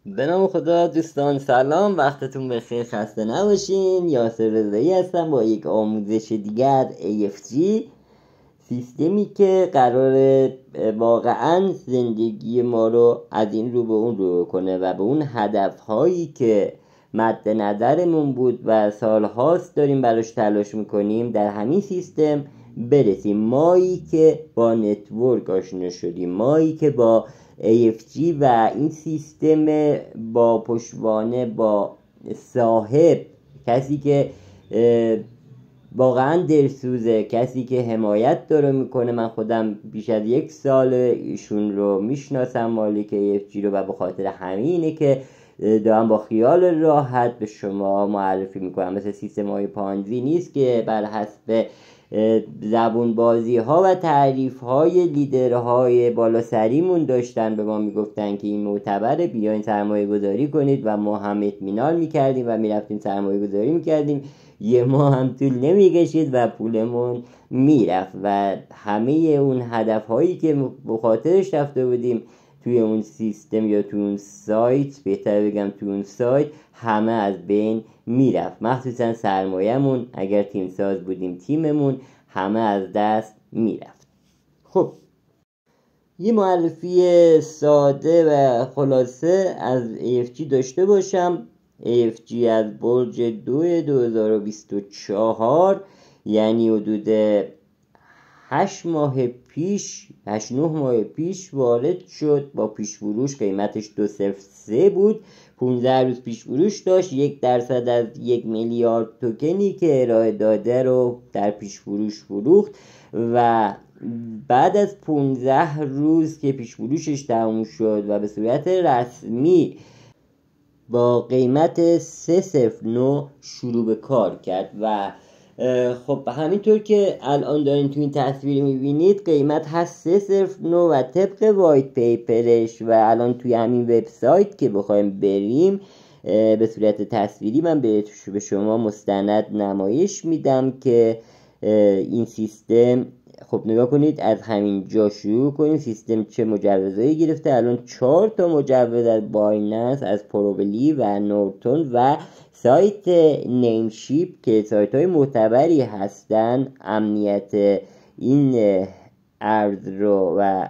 به نام خدا. دوستان سلام، وقتتون بخیر، خسته نباشین. یاسر رضایی هستم با یک آموزش دیگه از AFG، سیستمی که قرار واقعا زندگی ما رو از این رو به اون رو کنه و به اون هدفهایی که مد نظرمون بود و سالهاست داریم براش تلاش میکنیم در همین سیستم برسیم. مایی که با نتورک آشنا شدیم، مایی که با AFG و این سیستم با پشتوانه، با صاحب، کسی که واقعا دلسوزه، کسی که حمایت داره میکنه. من خودم بیش از 1 سال ایشون رو میشناسم، مالک AFG رو، و به خاطر همینه که دارم با خیال راحت به شما معرفی میکنم. مثل سیستم های پانزی نیست که بر حسب زبون بازی ها و تعریف های لیدرهای بالا سریمون داشتن به ما میگفتن که این معتبره، بیاین سرمایه گذاری کنید، و ما هم اطمینان میکردیم و میرفتیم سرمایه گذاری میکردیم. یه ماه هم طول نمیکشید و پولمون میرفت و همه اون هدف هایی که به خاطرش رفته بودیم توی اون سیستم یا توی اون سایت، بهتر بگم توی اون سایت، همه از بین میرفت. مخصوصا سرمایه‌مون، اگر تیم ساز بودیم تیممون، همه از دست میرفت. خب یه معرفی ساده و خلاصه از AFG داشته باشم. AFG از برج 2024، یعنی حدود 8 9 ماه پیش وارد شد. با پیش فروش قیمتش 203 بود، 15 روز پیش فروش داشت. 1% از 1 میلیارد توکنی که ارائه داده رو در پیش فروش فروخت و بعد از 15 روز که پیش فروشش تموم شد و به صورت رسمی با قیمت 309 شروع به کار کرد و خب همینطور که الان دارین تو این تصویر میبینید قیمت هست 309 و طبق وایت پیپرش و الان توی همین وبسایت که بخوایم بریم به صورت تصویری من به شما مستند نمایش میدم که این سیستم، خب نگاه کنید، از همین جا شروع کنیم. سیستم چه مجوزایی گرفته؟ الان 4 تا مجوز از بایننس، از پروبلی و نورتون و سایت نیمشیپ که سایت های معتبری هستن، امنیت این ارز رو و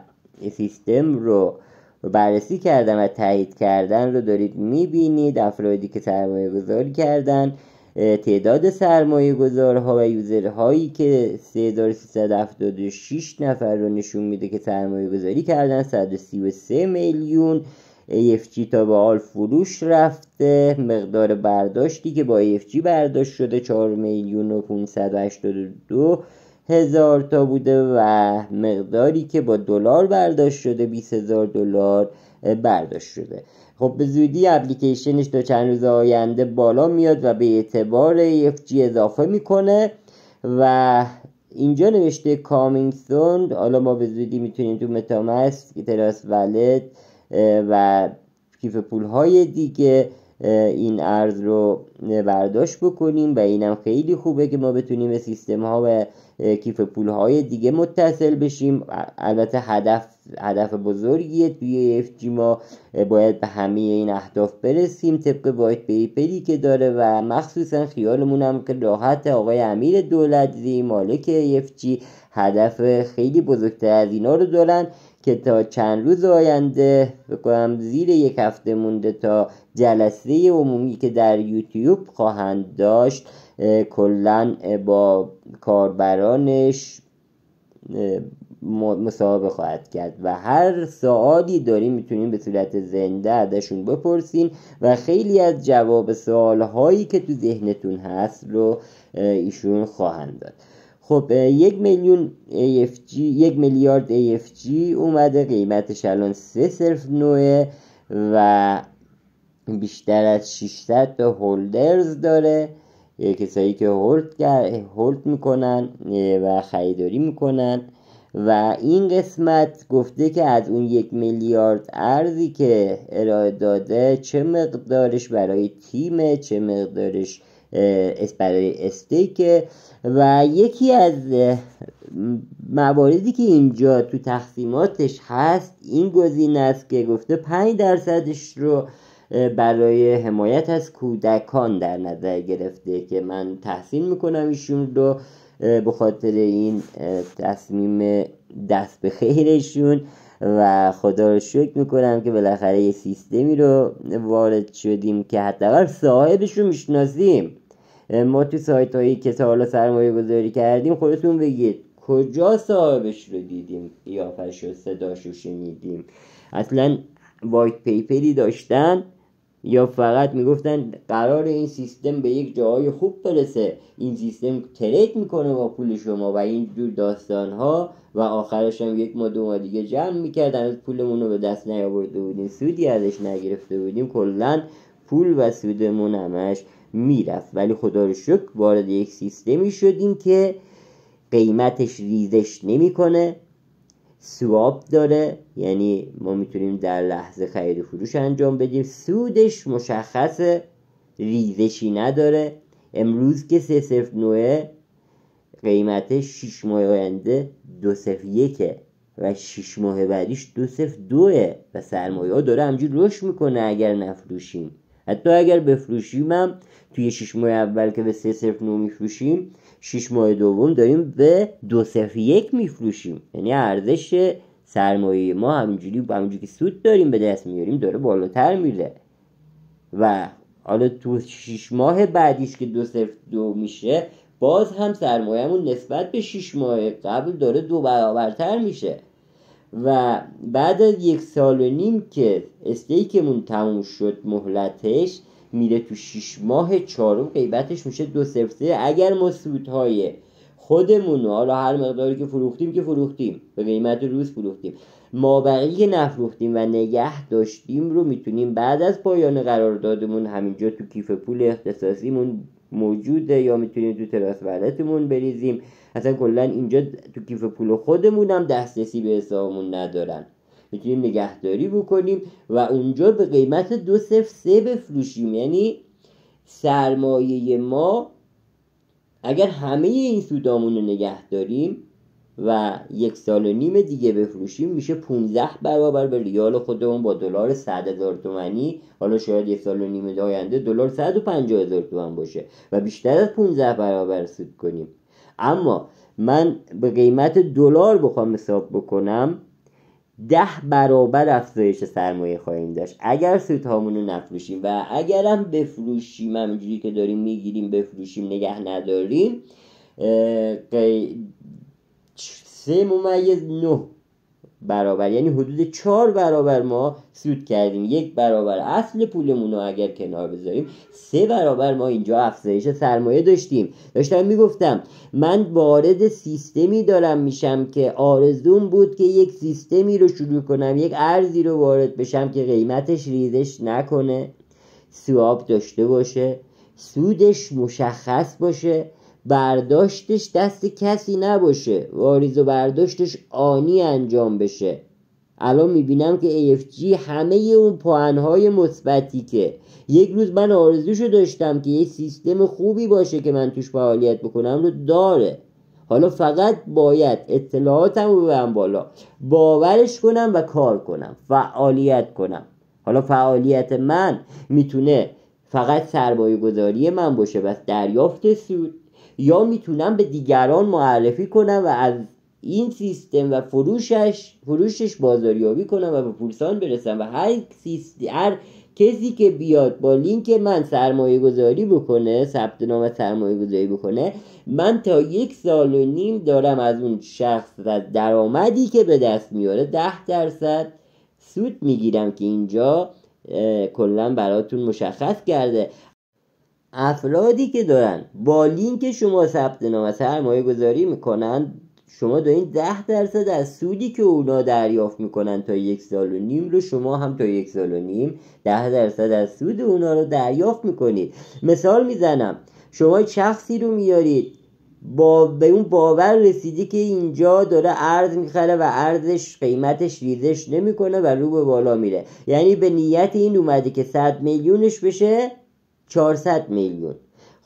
سیستم رو بررسی کردن و تایید کردن رو دارید میبینید. افرادی که سرمایه گذاری کردن، تعداد سرمایه گذارها و یوزرهایی که 3376 نفر رو نشون میده که سرمایه گذاری کردن. 133 میلیون AFG تا به حال فروش رفته. مقدار برداشتی که با AFG برداشت شده 4 میلیون و 582 هزار تا بوده و مقداری که با دلار برداشت شده 20,000 دلار برداشت شده. خب به زودی اپلیکیشنش تا چند روز آینده بالا میاد و به اعتبار AFG اضافه میکنه و اینجا نوشته کامینگ سون. حالا ما به زودی میتونیم تو متامسک، تراس ولت و کیف پولهای دیگه این ارز رو برداشت بکنیم و اینم خیلی خوبه که ما بتونیم به سیستم ها و کیف پولهای دیگه متصل بشیم. البته هدف بزرگیه توی AFG، ما باید به همه این اهداف برسیم طبق وایت پیپری که داره و مخصوصا خیالمون هم که راحت آقای امیر دولتزی مالک AFG هدف خیلی بزرگتر از اینا رو دارن که تا چند روز آینده بکنم زیر 1 هفته مونده تا جلسه عمومی که در یوتیوب خواهند داشت کلن با کاربرانش مصاحبه خواهد کرد و هر سوالی داریم میتونیم به صورت زنده ازشون بپرسین و خیلی از جواب سوالهایی که تو ذهنتون هست رو ایشون خواهند داد. خب 1 میلیارد AFG اومده، قیمتش الان 309 و بیشتر از 600 تا هولدرز داره، کسایی که هولد میکنن و خریداری میکنن و این قسمت گفته که از اون 1 میلیارد ارزی که ارائه داده چه مقدارش برای تیمه، چه مقدارش برای استیکه و یکی از مواردی که اینجا تو تقسیماتش هست این گزینه است که گفته 5% رو برای حمایت از کودکان در نظر گرفته که من تحسین میکنم ایشون رو به خاطر این تصمیم دست به خیرشون و خدا رو شکر میکنم که بالاخره یه سیستمی رو وارد شدیم که حداقل صاحبش رو میشناسیم. ما تو سایت هایی که تا حالا سرمایه گذاری کردیم خودتون بگید کجا صاحبش رو دیدیم، قیافش رو، صداش رو شنیدیم؟ اصلا وایت پیپری داشتن یا فقط میگفتن قرار این سیستم به یک جای خوب برسه، این سیستم ترید میکنه با پول شما و این جور داستان ها و آخرش هم 1 ماه 2 ماه دیگه جمع میکردن، از پولمون رو به دست نیاورده بودیم، سودی ازش نگرفته بودیم، کلن پول و سودمون همش میرفت. ولی خدا رو شکر وارد یک سیستمی شدیم که قیمتش ریزش نمیکنه، سواب داره، یعنی ما میتونیم در لحظه خرید و فروش انجام بدیم، سودش مشخصه، ریزشی نداره. امروز که 309 قیمتش 6 ماه آینده 201 و 6 ماه بعدیش 202 و سرمایه ها داره همجور رشد میکنه اگر نفروشیم. حتی اگر بفروشیم هم توی 6 ماه اول که به 309 میفروشیم 6 ماه دوم داریم به 201 میفروشیم، یعنی ارزش سرمایه ما همینجوری که سود داریم به دست میاریم داره بالاتر میره. و حالا تو 6 ماه بعدیش که 202 میشه باز هم سرمایه‌مون نسبت به 6 ماه قبل داره 2 برابرتر میشه. و بعد از 1.5 سال که استیکمون تموم شد مهلتش میره تو 6 ماه چهارم قیمتش میشه 203. اگر ما سودهای خودمون حالا هر مقداری که فروختیم به قیمت روز فروختیم، مابقی که نفروختیم و نگه داشتیم رو میتونیم بعد از پایان قراردادمون همینجا تو کیف پول اختصاصیمون موجوده یا میتونیم تو تراس والتمون بریزیم. اصلا کلا اینجا تو کیف پول خودمون هم دسترسی به حسابمون ندارن، میتونیم نگهداری بکنیم و اونجا به قیمت 203 بفروشیم. یعنی سرمایه ما اگر همه این سودامون رو نگه داریم و 1.5 سال دیگه بفروشیم میشه 15 برابر به ریال خودمون با دلار 100,000 تومانی. حالا شاید 1.5 سال آینده دلار 150,000 تومان باشه و بیشتر از 15 برابر سود کنیم. اما من به قیمت دلار بخوام حساب بکنم 10 برابر افزایش سرمایه خواهیم داشت اگر سودهامون رو نفروشیم. و اگرم بفروشیم همینجوری که داریم میگیریم بفروشیم نگه نداریم 3.9 برابر، یعنی حدود 4 برابر ما سود کردیم. 1 برابر اصل پولمون رو اگر کنار بذاریم 3 برابر ما اینجا افزایش سرمایه داشتم میگفتم من وارد سیستمی دارم میشم که آرزوم بود که یک سیستمی رو شروع کنم، یک ارزی رو وارد بشم که قیمتش ریزش نکنه، سواب داشته باشه، سودش مشخص باشه، برداشتش دست کسی نباشه، واریز و برداشتش آنی انجام بشه. الان میبینم که AFG همه اون پوانهای مثبتی که یک روز من آرزوشو داشتم که یه سیستم خوبی باشه که من توش فعالیت بکنم رو داره. حالا فقط باید اطلاعاتم رو ببرم بالا، باورش کنم و کار کنم، فعالیت کنم. حالا فعالیت من میتونه فقط سرمایه گذاری من باشه بس دریافت سود، یا میتونم به دیگران معرفی کنم و از این سیستم و فروشش بازاریابی کنم و به پولسان برسم. و هر کسی که بیاد با لینک من سرمایه گذاری بکنه، ثبت نام سرمایه گذاری بکنه، من تا 1.5 سال دارم از اون شخص و درآمدی که به دست میاره 10% سود میگیرم که اینجا کلا براتون مشخص کرده. افرادی که دارن با لینک شما ثبت نام سرمایه گذاری میکنن، شما دارین 10% از سودی که اونا دریافت میکنن تا 1.5 سال رو شما هم تا 1.5 سال 10% از سود اونا رو دریافت میکنید. مثال میزنم، شما شخصی رو میارید به اون باور رسیدی که اینجا داره ارز میخره و ارزش قیمتش ریزش نمیکنه و رو به بالا میره، یعنی به نیت این اومده که 100 میلیونش بشه 400 میلیون.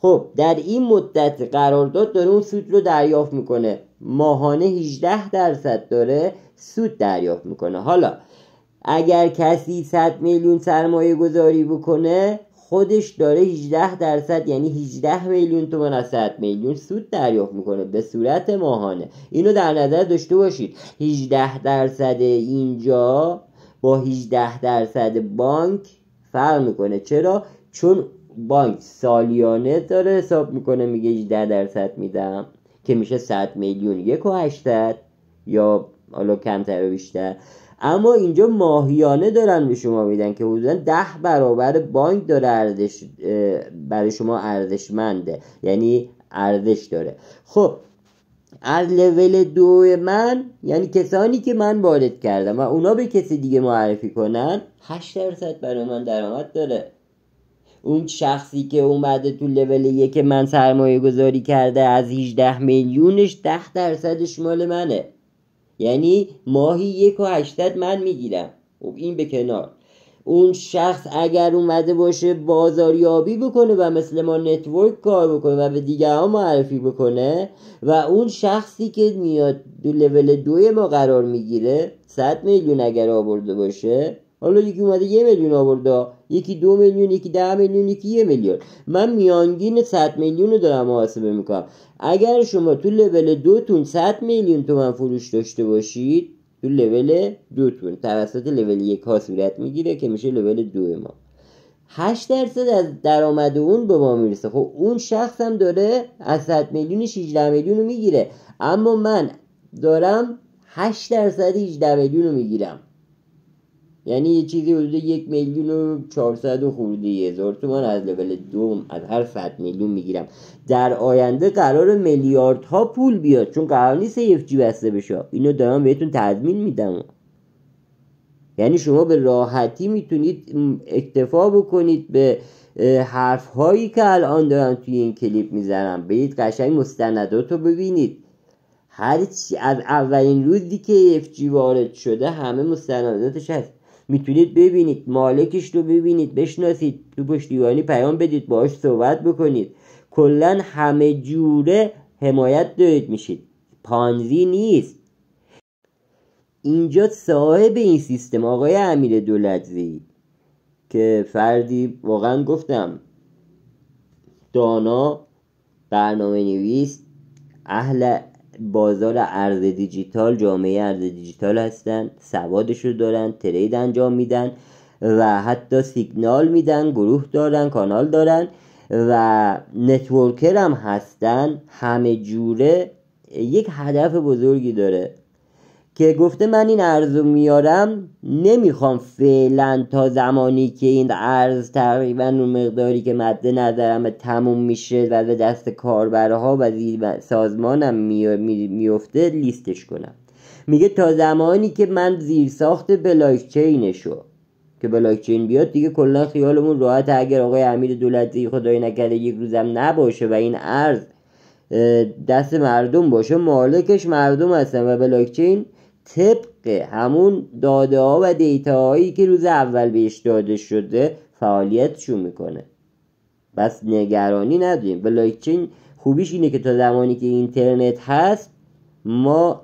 خب در این مدت قرارداد داره اون سود رو دریافت میکنه، ماهانه 18% داره سود دریافت میکنه. حالا اگر کسی 100 میلیون سرمایه گذاری بکنه خودش داره 18%، یعنی 18 میلیون تومان از 100 میلیون سود دریافت میکنه به صورت ماهانه. اینو در نظر داشته باشید. 18% اینجا با 18% بانک فرق میکنه. چرا؟ چون بانک سالیانه داره حساب میکنه، میگه 18% میدم که میشه 100 میلیون 1.8 یا حالا کمتر و بیشتر. اما اینجا ماهیانه دارن به شما میدن که حدودا 10 برابر بانک داره ارزش برای شما ارزشمنده، یعنی ارزش داره. خب از لول 2 من، یعنی کسانی که من وارد کردم و اونا به کسی دیگه معرفی کنن، 8% برای من درآمد داره. اون شخصی که اومده تو لول 1 من سرمایه گذاری کرده از 18 میلیونش 10% مال منه، یعنی ماهی 1.8 من میگیرم. خب این به کنار. اون شخص اگر اومده باشه بازاریابی بکنه و مثل ما نتورک کار بکنه و به دیگران معرفی بکنه و اون شخصی که میاد دو لول 2 ما قرار میگیره 100 میلیون اگر آورده باشه، حالا یکی اومده 1 میلیون آورده، یکی 2 میلیون، یکی 10 میلیون، یکی 1 میلیون، من میانگین 100 میلیون رو دارم محاسبه میکنم. اگر شما تو لول 2 تون 100 میلیون تومان فروش داشته باشید، تو لول 2 تون توسط لول 1 ها صورت میگیره که میشه لول 2 ما، 8% از درآمد اون به ما میرسه. خب اون شخص هم داره از 100 میلیونش 18 میلیون رو میگیره، اما من دارم 8% 18 میلیون رو میگیرم، یعنی یه چیزی حدود 1,400,000 خورده هزار تومان از لول 2 از هر 100 میلیون میگیرم. در آینده قرار میلیاردها پول بیاد، چون قرار نیست EFG بسته بشه. اینو دارم بهتون تضمین میدم. یعنی شما به راحتی میتونید اکتفا بکنید به حرف هایی که الان دارم توی این کلیپ میزنم. برید قشنگ مستندات رو ببینید. هرچی از اولین روزی که EFG وارد شده همه مستنداتش هست، میتونید ببینید، مالکش رو ببینید، بشناسید، تو پشتیبانی پیام بدید، باهاش صحبت بکنید. کلن همه جوره حمایت دارید میشید. پانزی نیست. اینجا صاحب این سیستم آقای امیر دولتزی که فردی واقعا گفتم دانا، برنامه نویس، اهل بازار ارز دیجیتال، جامعه ارز دیجیتال هستن، سوادشو دارن، ترید انجام میدن و حتی سیگنال میدن، گروه دارن، کانال دارن و نتورکر هم هستن. همه جوره یک هدف بزرگی داره که گفته من این ارزو میارم، نمیخوام فعلا تا زمانی که این ارز تقریبا اون مقداری که مد نظرم تموم میشه و به دست کاربرها و سازمانم میفته لیستش کنم. میگه تا زمانی که من زیرساخت بلاکچینشو که بلاکچین بیاد دیگه کلا خیالمون راحت. اگر آقای امیر دولتزی خدای نکرده یک روزم نباشه و این ارز دست مردم باشه، مالکش مردم هستن و بلاکچین طبق همون داده ها و دیتا هایی که روز اول بهش داده شده فعالیتشون میکنه. بس نگرانی نداریم. بلاکچین خوبیش اینه که تا زمانی که اینترنت هست ما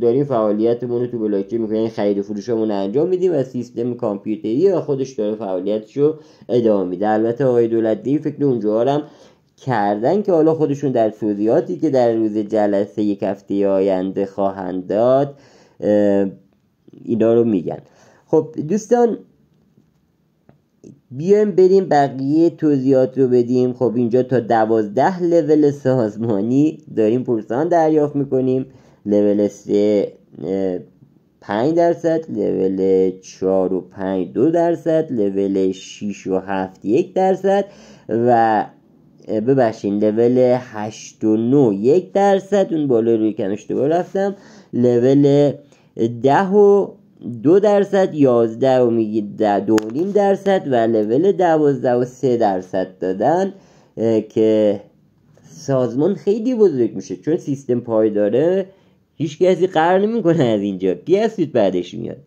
داریم فعالیتمون رو تو بلاکچین میکنیم، یعنی خرید و فروشمون انجام میدیم و سیستم کامپیوتری و خودش داره فعالیتشو ادامه میده. البته آقای دولتی فکر اونجا هم کردن که حالا خودشون در توضیحاتی که در روز جلسه یک هفته آینده خواهند داد اینا رو میگن. خب دوستان بیایم بریم بقیه توضیحات رو بدیم. خب اینجا تا 12 لول سازمانی داریم پورسان دریافت میکنیم. لول 3 5%، لول 4 و 5 2%، لول 6 و 7 1% و ببخشید لول 8 و 9 1%. اون بالا روی کم اشتباه رفتم. لول 10 و 2%، 11 و میگید 2.5% و لول 12 و 3% دادن که سازمان خیلی بزرگ میشه. چون سیستم پایداره هیچ کسی قرار نمیکنه از اینجا، کی هستید بعدش میاد.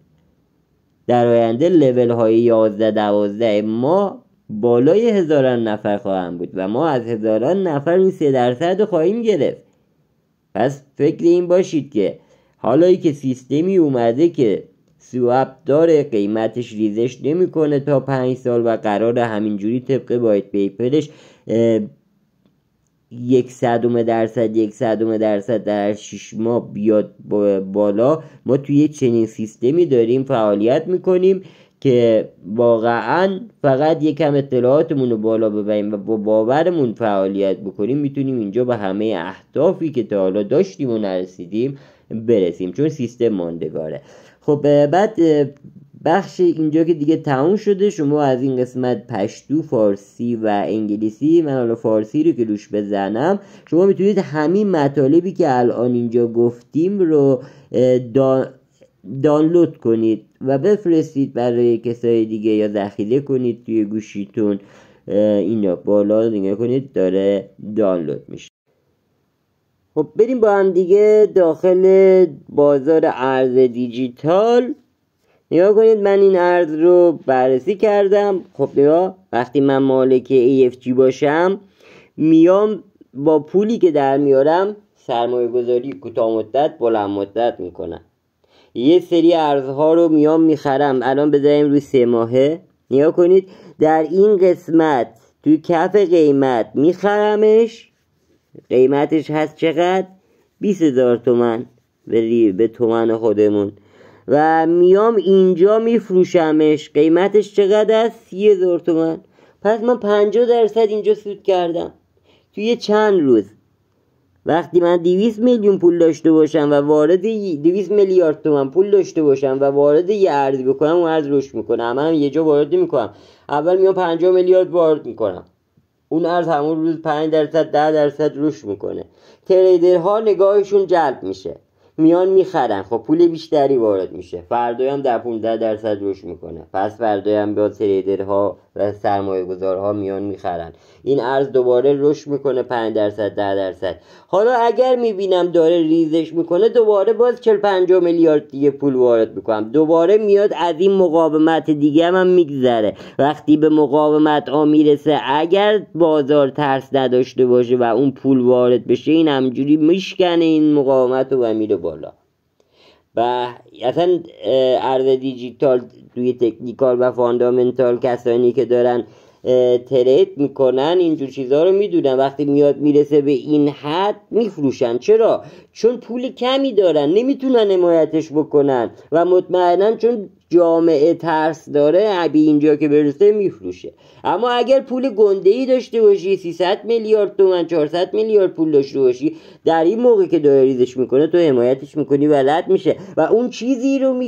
در آینده لول های 11 12 ما بالای 1000 نفر خواهم بود و ما از 1000 نفر این 3% خواهیم گرفت. پس فکر این باشید که حالایی که سیستمی اومده که سواب داره، قیمتش ریزش نمیکنه تا 5 سال و قرار همینجوری طبق وایت پیپرش 0.01% در 6 ماه بیاد بالا. ما توی چنین سیستمی داریم فعالیت میکنیم که واقعا فقط یکم اطلاعاتمون رو بالا ببریم و با باورمون فعالیت بکنیم میتونیم اینجا به همه اهدافی که تا حالا داشتیم و نرسیدیم برسیم، چون سیستم ماندگاره. خب بعد بخش اینجا که دیگه تموم شده، شما از این قسمت پشتو، فارسی و انگلیسی، من حالا فارسی رو که روش بزنم، شما میتونید همین مطالبی که الان اینجا گفتیم رو دانلود کنید و بفرستید برای کسای دیگه یا ذخیره کنید توی گوشیتون. اینا بالا نگاه کنید داره دانلود میشه. خب بریم با هم دیگه داخل بازار ارز دیجیتال. نگاه کنید من این ارز رو بررسی کردم. خب نگاه، وقتی من مالک AFG باشم میام با پولی که در میارم سرمایه گذاری کوتاه مدت بلند مدت میکنم. یه سری ارزها رو میام میخرم. الان بذاریم روی 3 ماهه. نگاه کنید در این قسمت توی کف قیمت میخرمش. قیمتش هست چقدر؟ 20,000 تومن به تومن خودمون. و میام اینجا میفروشمش. قیمتش چقدر است؟ 30,000 تومن. پس من 50% اینجا سود کردم توی چند روز. وقتی من 200 میلیون پول داشته باشم و وارد 200 میلیارد تومان پول داشته باشم و وارد یه ارزی بکنم، اون ارز رشد میکنه. من یه جا وارد میکنم، اول میام 50 میلیارد وارد میکنم، اون ارز همون روز 5% 10% رشد میکنه. تریدرها نگاهشون جلب میشه، میان میخرن. خب پول بیشتری وارد میشه. فردایی هم در 15% رشد میکنه. پس فردایی هم با تریدرها و سرمایه گذارها میان میخرن. این ارز دوباره رشد میکنه 5% 10%. حالا اگر میبینم داره ریزش میکنه، دوباره باز 40-50 میلیارد دیگه پول وارد میکنم. دوباره میاد از این مقاومت دیگه هم میگذره. وقتی به مقاومت میرسه، اگر بازار ترس نداشته باشه و اون پول وارد بشه، این همجوری میشکنه این مقاومت و میره بالا. و اصلا ارز دیجیتال توی تکنیکال و فاندامنتال کسانی که دارن ترید میکنن اینجور چیزها رو میدونن. وقتی میاد میرسه به این حد میفروشن. چرا؟ چون پول کمی دارن، نمیتونن حمایتش بکنن و مطمئنن چون جامعه ترس داره به اینجا که برسه میفروشه. اما اگر پول گنده‌ای داشته باشی، 300 میلیارد تومان 400 میلیارد پول داشته باشی، در این موقع که داره ریزش میکنه تو حمایتش میکنی و رد میشه و اون چیزی رو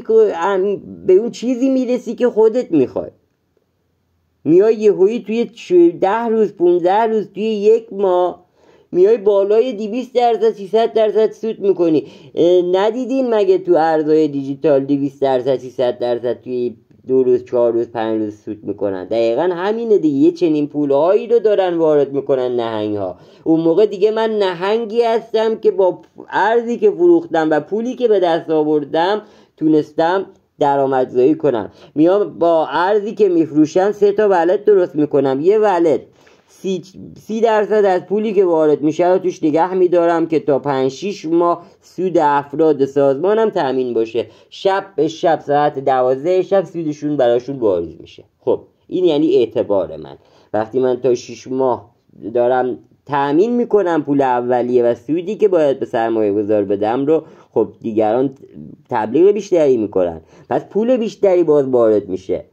به اون چیزی میرسی که خودت میخوای. میای یهویی توی 10 روز 15 روز توی 1 ماه میای بالای 200% 300% سود میکنی. ندیدین مگه تو ارزهای دیجیتال 200% 300% توی 2 روز 4 روز 5 روز سود میکنن؟ دقیقا همینه دیگه. یه چنین پولهایی رو دارن وارد میکنن نهنگ ها. اون موقع دیگه من نهنگی هستم که با ارزی که فروختم و پولی که به دست آوردم تونستم درآمدزایی کنم. میام با ارزی که میفروشم 3 تا ولت درست میکنم. یه ولت 30% از پولی که وارد میشه رو توش نگه میدارم که تا 5-6 ماه سود افراد سازمانم تامین باشه. شب به شب ساعت 12 شب سودشون براشون واریز میشه. خب این یعنی اعتبار من. وقتی من تا 6 ماه دارم تامین میکنم پول اولیه و سودی که باید به سرمایه گذار بدم رو، خب دیگران تبلیغ بیشتری میکنن، پس پول بیشتری باز وارد میشه.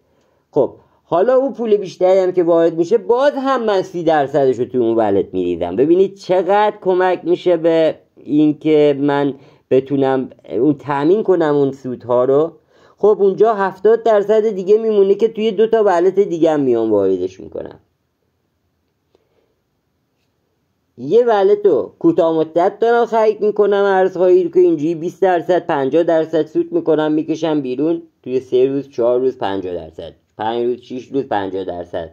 خب حالا اون پول بیشتری هم که وارد میشه، باز هم من 30% رو تو اون ولت میریزم. ببینید چقدر کمک میشه به این که من بتونم اون تامین کنم اون سودها رو. خب اونجا 70% دیگه میمونه که توی 2 تا ولت دیگه هم میام واردش میکنم. یه ولتو کوتاه مدت دارم خرید میکنم، ارزهایی که اینجوری 20% 50% سود میکنم میکشم بیرون توی 3 روز 4 روز 50%، 5 روز 6 روز 50%.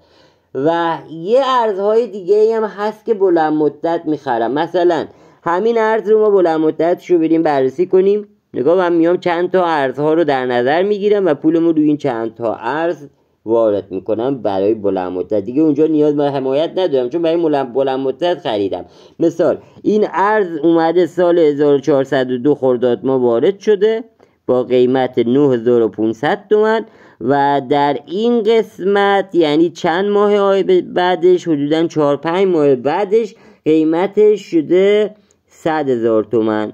و یه ارزهای دیگه هم هست که بلند مدت میخرم. مثلا همین ارز رو ما بلند مدتش رو بریم بررسی کنیم. نگاه من میام چند تا ارزها رو در نظر میگیرم و پولمو روی این چند تا ارز وارد میکنم برای بلند مدت. دیگه اونجا نیاز به حمایت ندارم چون برای بلند مدت خریدم. مثال این ارز اومده سال 1402 خرداد ما وارد شده، با قیمت 9500 تومان و در این قسمت یعنی چند ماه بعدش، حدوداً 4-5 ماه بعدش قیمتش شده 100,000 تومان،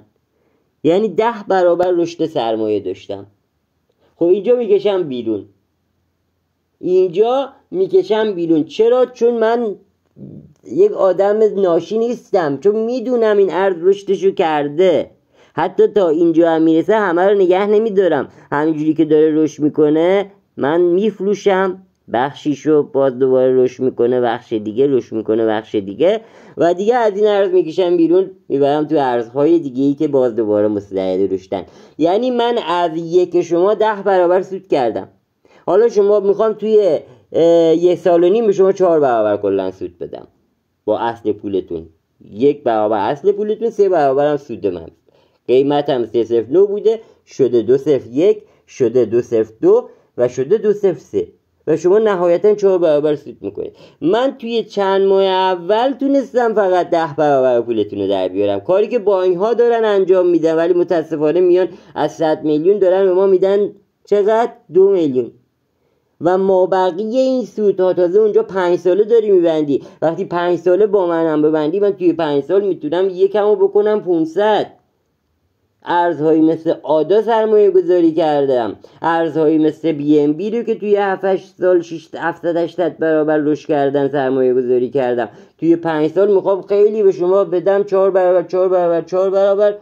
یعنی 10 برابر رشد سرمایه داشتم. خب اینجا میکشم بیرون. چرا؟ چون من یک آدم ناشی نیستم، چون میدونم این ارز رشدشو کرده. حتی تا اینجا هم میرسه همه رو نگه نمیدارم، همینجوری که داره رشد میکنه من میفروشم، بخشیشو باز دوباره رشد میکنه، بخش دیگه رشد میکنه، بخش دیگه، و دیگه از این ارز میکشم بیرون، میبرم تو ارزهای دیگه‌ای که باز دوباره مستعد رشدن. یعنی من از یک شما 10 برابر سود کردم. حالا شما میخوام توی 1.5 سال به شما 4 برابر کلا سود بدم با اصل پولتون. 1 برابر اصل پولتون، 3 برابر هم سود من. قیمتم 309 بوده، شده 201، شده 202 و شده 203 و شما نهایتا 4 برابر سود میکنید. من توی چند ماه اول تونستم فقط 10 برابر پولتون رو در بیارم، کاری که بانک ها دارن انجام میدن، ولی متاسفانه میان از 100 میلیون دارن به ما میدن چقدر؟ 2 میلیون. و ما بقیه این سودها تازه اونجا 5 ساله داری میبندی. وقتی 5 ساله با منم ببندی، من توی 5 سال میتونم یکمو بکنم 500. ارزهایی مثل آدا سرمایه گذاری کردم، ارزهایی مثل BNB رو که توی 7-8 سال 700-800 برابر رشد کردن سرمایه گذاری کردم. توی 5 سال میخوام خیلی به شما بدم، 4 برابر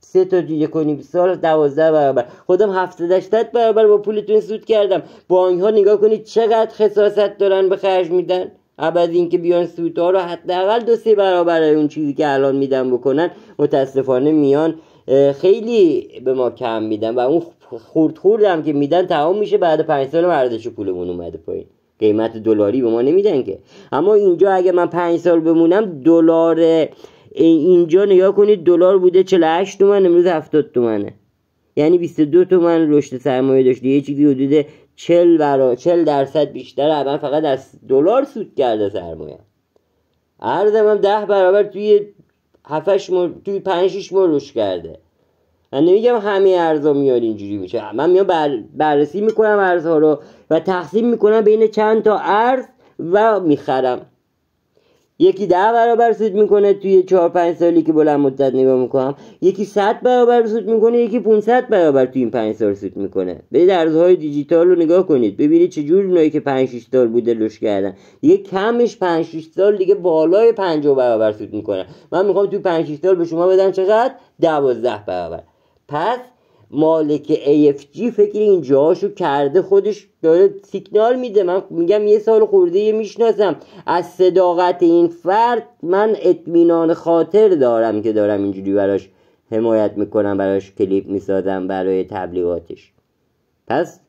3 تا دیگه کنیم سال 12 برابر، خودم 700-800 برابر با پولتون سود کردم. بانک ها نگاه کنید چقدر خساست دارن به خرج میدن، عوض این که بیان سودها رو حداقل 2-3 برابر اون چیزی که الان میدن بکنن، متاسفانه میان خیلی به ما کم میدن و اون خورد هم که میدن تمام میشه بعد 5 سال ارزش پولمون اومده پایین. قیمت دلاری به ما نمیدن که. اما اینجا اگه من 5 سال بمونم، دلار اینجا نگاه کنید دلار بوده 48 تومن، امروز 70 تومنه، یعنی 22 تومن رشد سرمایه داشته. یه چیزی حدود 40% بیشتر الان فقط از دلار سود کرده سرمایه. ارزم هم 10 برابر توی 7-8 ماه، توی 5-6 ماه رشد کرده. من نمیگم همه ارزا میاد اینجوری میشه، من میام بررسی میکنم ارزها رو و تقسیم میکنم بین چند تا ارز و میخرم. یکی 10 برابر سود میکنه توی 4-5 سالی که بلند مدت نگاه میکنم، یکی 100 برابر سود میکنه، یکی 500 برابر توی این 5 سال سود میکنه. برید ارزهای دیجیتال رو نگاه کنید ببینید چجور اونایی که 5-6 سال بوده رشد کردن، دیگه کمش 5-6 سال دیگه بالای 50 برابر سود میکنه. من میخوام توی 5-6 سال به شما بدم چقدر؟ 12 برابر. پس مالک AFG فکر این جاهاشو کرده، خودش داره سیگنال میده. من میگم 1 سال خورده میشناسم، از صداقت این فرد من اطمینان خاطر دارم که دارم اینجوری براش حمایت میکنم، براش کلیپ میسازم برای تبلیغاتش. پس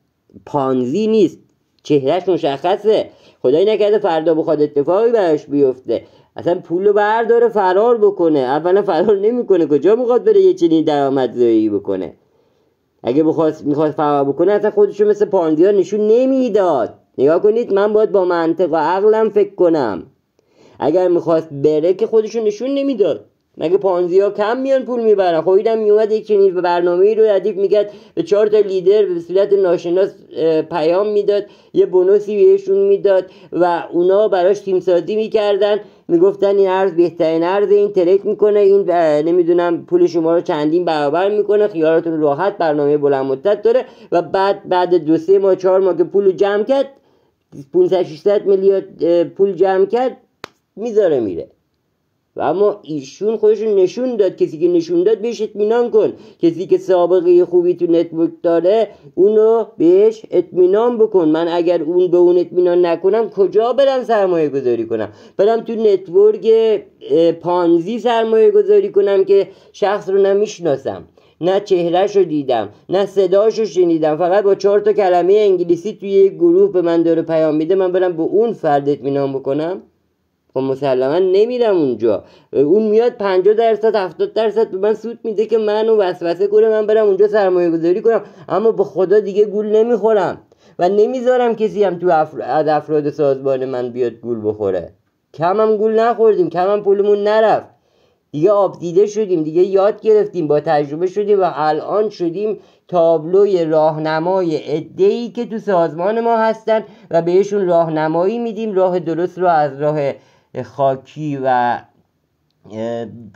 پانزی نیست، چهرهش مشخصه. خدایی نکرده فردا بخواد اتفاقی براش بیفته اصلا پولو برداره فرار بکنه. اولا فرار نمیکنه، کجا میخواد بره یه چنین درآمدزایی بکنه؟ اگه میخواد فرار بکنه اصلا خودشو مثل پانزی ها نشون نمیداد. نگاه کنید، من باید با منطق و عقلم فکر کنم. اگر میخواست بره که خودشو نشون نمیداد. مگه پانزی ها کم میان پول میبرن؟ خب اینم میومد یک چنین برنامه‌ای رو ردیف میکرد، به 4 تا لیدر به صورت ناشناس پیام میداد، یه بونوسی بهشون میداد و اونا براش تیم سازی میکردن، میگفتن این ارز بهترین ارز، این ترک میکنه، این نمیدونم پول شما رو چندین برابر میکنه، خیالاتون راحت، برنامه بلند مدت داره. و بعد 2-3 ماه 4 ماه که پولو جمع کرد، 500-600 میلیارد پول جمع کرد، میذاره میره. و اما ایشون خودشون نشون داد، کسی که نشون داد بهش اطمینان کن. کسی که سابقه خوبی تو نتورک داره اونو بهش اطمینان بکن. من اگر به اون اطمینان نکنم کجا برم سرمایه گذاری کنم؟ برم تو نتورک پانزی سرمایه گذاری کنم که شخص رو نمیشناسم، نه چهرهش رو دیدم، نه صداش رو شنیدم، فقط با 4 تا کلمه انگلیسی توی یک گروه به من داره پیام میده، من برم به اون فرد اطمینان بکنم؟ خب مسلما نمیرم اونجا. اون میاد 50%-70% به من سود میده که منو وسوسه کنه من برم اونجا سرمایه گذاری کنم، اما به خدا دیگه گول نمیخورم و نمیذارم کسی هم تو از افراد سازمان من بیاد گول بخوره. کم هم گول نخوردیم، کم هم پولمون نرفت، دیگه آب دیده شدیم، دیگه یاد گرفتیم، با تجربه شدیم و الان شدیم تابلوی راهنمای عده‌ای که تو سازمان ما هستن و بهشون راهنمایی میدیم، راه درست رو از راه خاکی و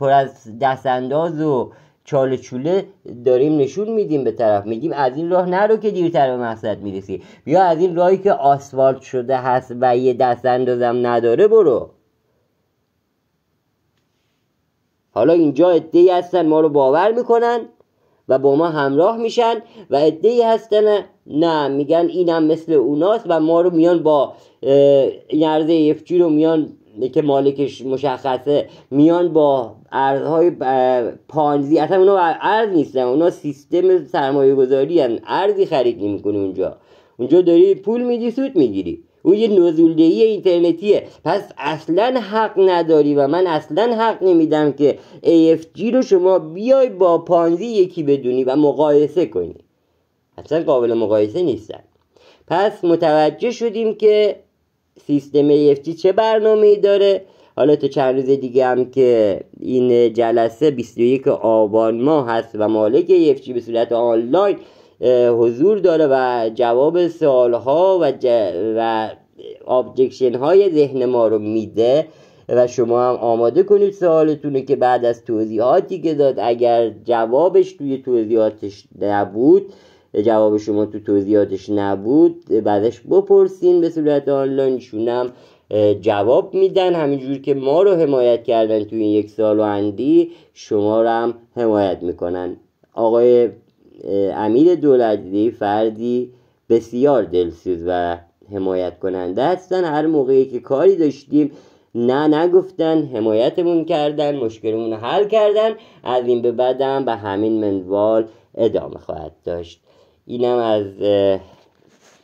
پر از دستانداز و چاله چوله داریم نشون میدیم به طرف، میگیم از این راه نرو که دیرتر به مقصد میرسی، بیا از این راهی که آسفالت شده هست و یه دستاندازم نداره برو. حالا اینجا عده‌ای هستن ما رو باور میکنن و با ما همراه میشن و عده‌ای هستن نه میگن اینم مثل اوناست و ما رو میان با این ارز EFG رو میان که مالکش مشخصه میان با ارزهای پانزی، اصلا اونا ارز نیستن، اونا سیستم سرمایه گذاری هستن، ارزی خرید نمی‌کنی اونجا داری پول میدی سود میگیری، اون یه نزولدهی اینترنتیه. پس اصلا حق نداری و من اصلا حق نمیدم که EFG رو شما بیای با پانزی یکی بدونی و مقایسه کنی، اصلا قابل مقایسه نیستن. پس متوجه شدیم که سیستم EFG چه برنامه‌ای داره. حالا تا چند روز دیگه هم که این جلسه 21 آبان ماه هست و مالک EFG به صورت آنلاین حضور داره و جواب سوالها و ابجکشن های ذهن ما رو میده و شما هم آماده کنید سوالتونه که بعد از توضیحاتی که داد اگر جوابش توی توضیحاتش نبود، جواب شما تو توضیحاتش نبود بعدش بپرسین به صورت آنلاین، شونم جواب میدن. همینجور که ما رو حمایت کردن توی این 1 سال و اندی شما رو هم حمایت میکنن. آقای امیر دولتزی فردی بسیار دلسوز و حمایت کننده هستن، هر موقعی که کاری داشتیم نگفتن، حمایتمون کردن، مشکلمون حل کردن، از این به بعدم به همین منوال ادامه خواهد داشت. اینم از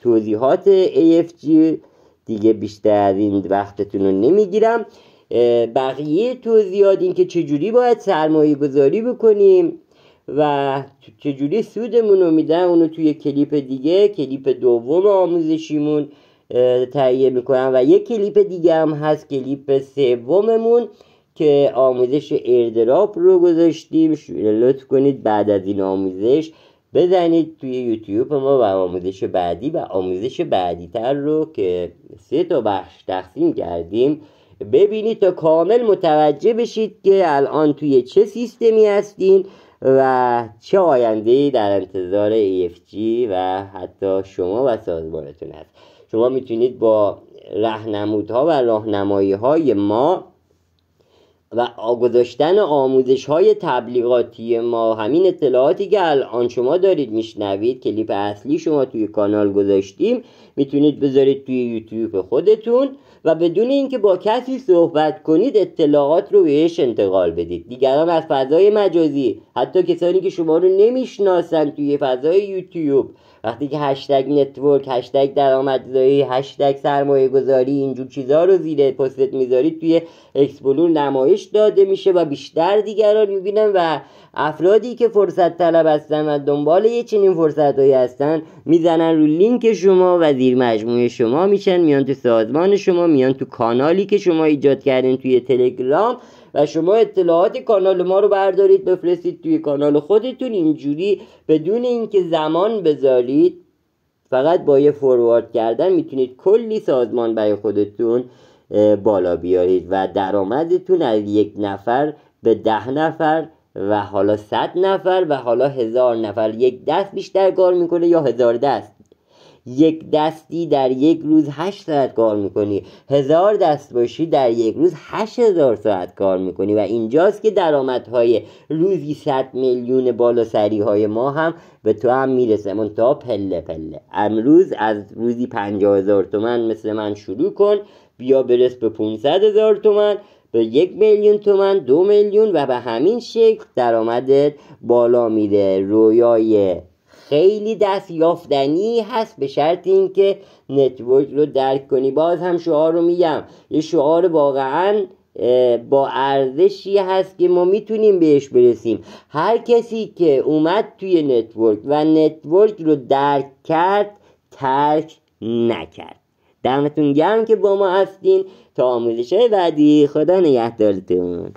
توضیحات EFG دیگه، بیشتر از این وقتتون رو نمیگیرم. بقیه توضیحات این که چجوری باید سرمایه گذاری بکنیم و چجوری سودمون رو میدن اونو توی کلیپ دیگه، کلیپ دوم آموزشیمون تهیه میکنم و یک کلیپ دیگه هم هست، کلیپ سوممون که آموزش ایردراپ رو گذاشتیم. لطف کنید بعد از این آموزش بزنید توی یوتیوب ما و آموزش بعدی و آموزش بعدی تر رو که 3 تا بخش تقسیم کردیم ببینید تا کامل متوجه بشید که الان توی چه سیستمی هستین و چه آینده‌ای در انتظار EFG و حتی شما و سازمانتون هست. شما میتونید با راهنمودها و راهنمایی‌های ما و گذاشتن آموزش‌های تبلیغاتی ما، همین اطلاعاتی که الان شما دارید میشنوید، کلیپ اصلی شما توی کانال گذاشتیم، میتونید بذارید توی یوتیوب خودتون و بدون اینکه با کسی صحبت کنید اطلاعات رو بهش انتقال بدید. دیگران از فضای مجازی، حتی کسانی که شما رو نمیشناسن توی فضای یوتیوب، وقتی که هشتگ نتورک، هشتگ درآمدزایی، هشتگ سرمایه گذاری، اینجور چیزها رو زیر پستت میذارید توی اکسپلور نمایش داده میشه و بیشتر دیگران میبینن و افرادی که فرصت طلب هستن و دنبال یه چنین فرصتایی هستن میزنن رو لینک شما و زیر مجموعه شما میشن، میان تو سازمان شما، میان تو کانالی که شما ایجاد کردین توی تلگرام و شما اطلاعات کانال ما رو بردارید بفرستید توی کانال خودتون. اینجوری بدون اینکه زمان بذارید، فقط با یه فوروارد کردن میتونید کلی سازمان برای خودتون بالا بیارید و درآمدتون از 1 نفر به 10 نفر و حالا 100 نفر و حالا 1000 نفر. یک دست بیشتر کار میکنه یا 1000 دست؟ یک دستی در یک روز 8 ساعت کار میکنی، 1000 دست باشی در یک روز 8000 ساعت کار میکنی و اینجاست که درآمدهای روزی 100 میلیون بالا سری های ما هم به تو هم میرسه، منتها پله پله. امروز از روزی 50,000 تومان مثل من شروع کن، بیا برس به 500,000 تومان، به 1 میلیون تومان، 2 میلیون و به همین شکل درآمدت بالا میره. رویای خیلی دست یافتنی هست به شرط اینکه نتورک رو درک کنی. باز هم شعار رو میگم، یه شعار واقعا با ارزشی هست که ما میتونیم بهش برسیم. هر کسی که اومد توی نتورک و نتورک رو درک کرد ترک نکرد. دمتون گرم که با ما هستین. تا آموزش بعدی، خدا نگهدارتون.